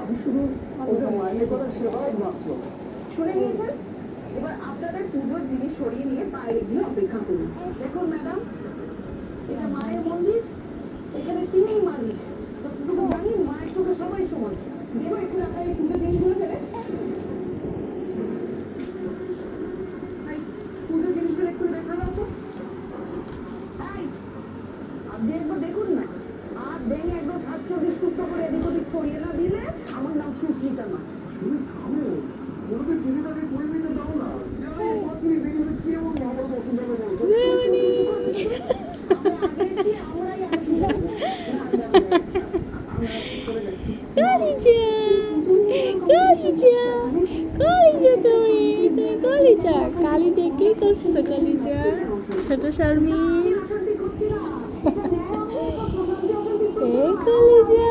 আমি শুধু ওদের মাইনে করা সেবাই মাত্র। শুনে নিয়েছেন? এবার আপনাদের পুজোর জিনিস সরিয়ে নিয়ে বাইরে গিয়ে অপেক্ষা করুন। দেখুন ম্যাডাম, এটা মায়ের মন্দির, এখানে তিনিই মালিক। যতটুকু জানি মায়ের চোখে সবাই সমান। দেবো একটু আপনার এই পুজোর জিনিসগুলো ফেলে। পুজোর জিনিসগুলো একটু দেখা দাও তো। আপনি একবার দেখুন না, আর ব্যাঙে একদম ৪৪ টুকরো করে এদিক ওদিক ছড়িয়ে না দিলে আমার নাম সুস্মিতা না। তুমি থামো, ওদের চিনিটাকে করে নিতে দাও না। আপনি বেরিয়ে হচ্ছে এবং আমার পছন্দ করে বলতো। কলিজা কালি দেখলি করছো কলিজা ছোট শর্মি এই কলিজা